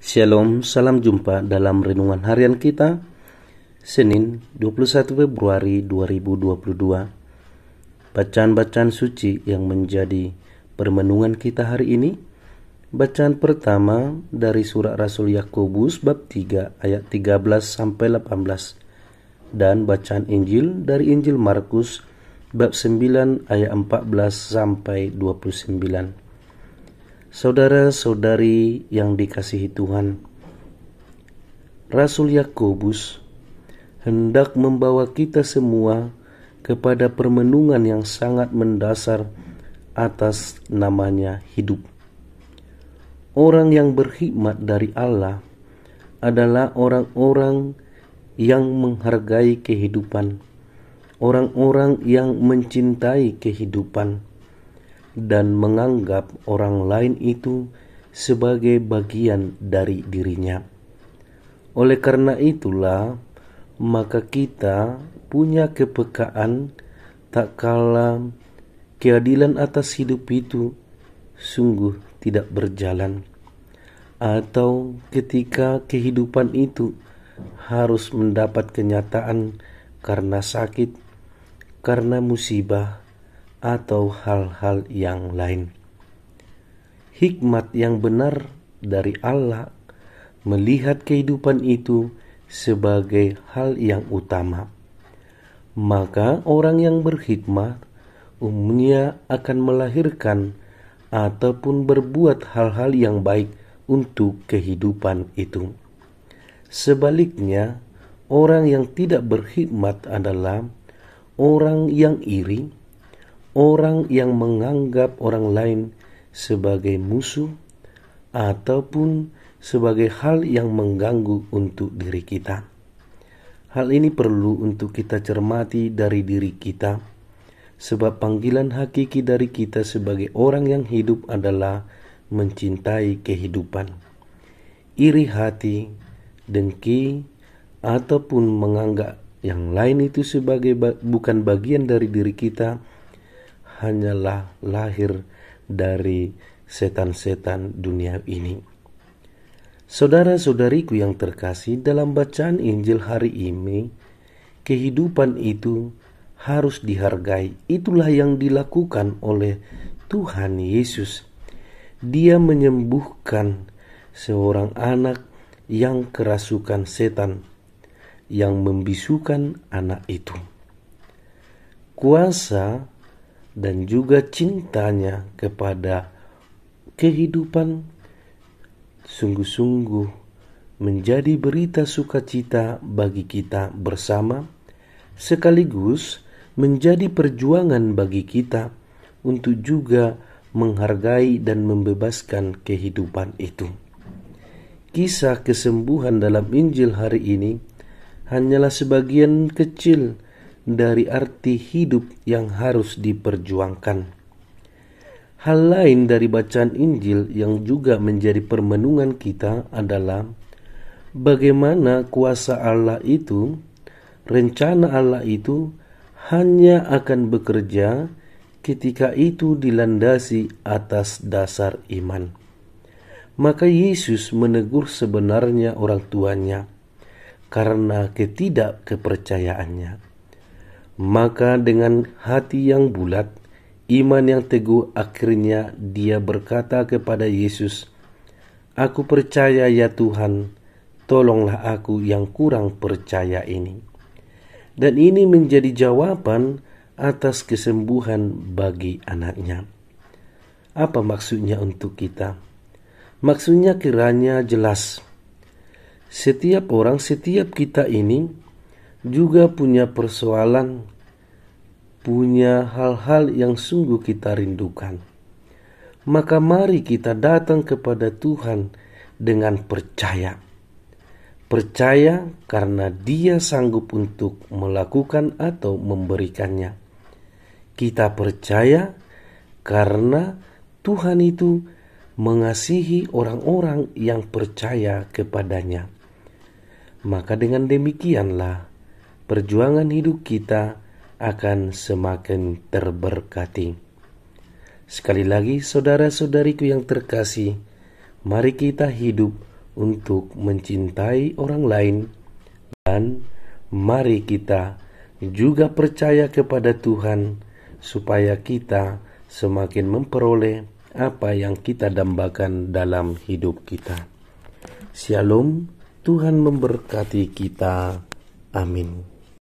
Shalom, salam jumpa dalam renungan harian kita Senin 21 Februari 2022. Bacaan-bacaan suci yang menjadi permenungan kita hari ini. Bacaan pertama dari surat Rasul Yakobus bab 3 ayat 13 sampai 18 dan bacaan Injil dari Injil Markus bab 9 ayat 14 sampai 29. Saudara-saudari yang dikasihi Tuhan, Rasul Yakobus hendak membawa kita semua kepada permenungan yang sangat mendasar atas namanya hidup. Orang yang berhikmat dari Allah adalah orang-orang yang menghargai kehidupan, orang-orang yang mencintai kehidupan, dan menganggap orang lain itu sebagai bagian dari dirinya. Oleh karena itulah, maka kita punya kepekaan tak kala keadilan atas hidup itu sungguh tidak berjalan, atau ketika kehidupan itu harus mendapat kenyataan karena sakit, karena musibah, atau hal-hal yang lain. Hikmat yang benar dari Allah melihat kehidupan itu sebagai hal yang utama. Maka orang yang berhikmat umumnya akan melahirkan ataupun berbuat hal-hal yang baik untuk kehidupan itu. Sebaliknya, orang yang tidak berhikmat adalah orang yang iri, orang yang menganggap orang lain sebagai musuh ataupun sebagai hal yang mengganggu untuk diri kita. Hal ini perlu untuk kita cermati dari diri kita, sebab panggilan hakiki dari kita sebagai orang yang hidup adalah mencintai kehidupan. Iri hati, dengki, ataupun menganggap yang lain itu sebagai bukan bagian dari diri kita hanyalah lahir dari setan-setan dunia ini. Saudara-saudariku yang terkasih, dalam bacaan Injil hari ini, kehidupan itu harus dihargai. Itulah yang dilakukan oleh Tuhan Yesus. Dia menyembuhkan seorang anak yang kerasukan setan, yang membisukan anak itu. Kuasa dan juga cintanya kepada kehidupan sungguh-sungguh menjadi berita sukacita bagi kita bersama, sekaligus menjadi perjuangan bagi kita untuk juga menghargai dan membebaskan kehidupan itu. Kisah kesembuhan dalam Injil hari ini hanyalah sebagian kecil dari arti hidup yang harus diperjuangkan. Hal lain dari bacaan Injil yang juga menjadi permenungan kita adalah bagaimana kuasa Allah itu, rencana Allah itu hanya akan bekerja ketika itu dilandasi atas dasar iman. Maka Yesus menegur sebenarnya orang tuanya karena ketidakkepercayaannya. Maka dengan hati yang bulat, iman yang teguh, akhirnya dia berkata kepada Yesus, "Aku percaya ya Tuhan, tolonglah aku yang kurang percaya ini." Dan ini menjadi jawaban atas kesembuhan bagi anaknya. Apa maksudnya untuk kita? Maksudnya kiranya jelas. Setiap orang, setiap kita ini juga punya persoalan, punya hal-hal yang sungguh kita rindukan. Maka mari kita datang kepada Tuhan dengan percaya. Percaya karena Dia sanggup untuk melakukan atau memberikannya. Kita percaya karena Tuhan itu mengasihi orang-orang yang percaya kepadanya. Maka dengan demikianlah perjuangan hidup kita akan semakin terberkati. Sekali lagi, saudara-saudariku yang terkasih, mari kita hidup untuk mencintai orang lain, dan mari kita juga percaya kepada Tuhan supaya kita semakin memperoleh apa yang kita dambakan dalam hidup kita. Shalom, Tuhan memberkati kita. Amin.